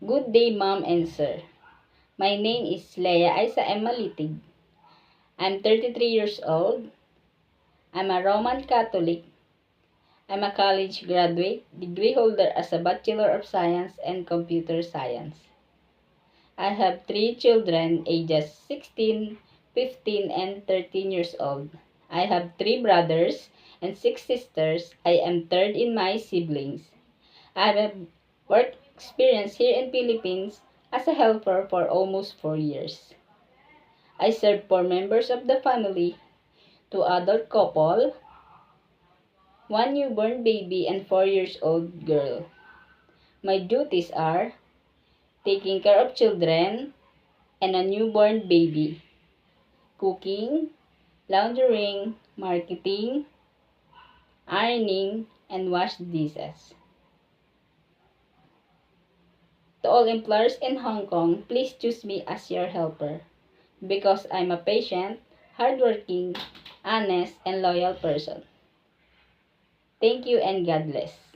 Good day, Mom and Sir. My name is Leia Isa M. Malitig. I'm 33 years old. I'm a Roman Catholic. I'm a college graduate, degree holder as a Bachelor of Science and Computer Science. I have 3 children, ages 16, 15, and 13 years old. I have 3 brothers and 6 sisters. I am third in my siblings. I have work experience here in Philippines as a helper for almost 4 years. I serve 4 members of the family, 2 adult couple, 1 newborn baby, and 4 years old girl. My duties are taking care of children and a newborn baby, cooking, laundering, marketing, ironing, and wash dishes. To all employers in Hong Kong, please choose me as your helper because I'm a patient, hardworking, honest, and loyal person. Thank you and God bless.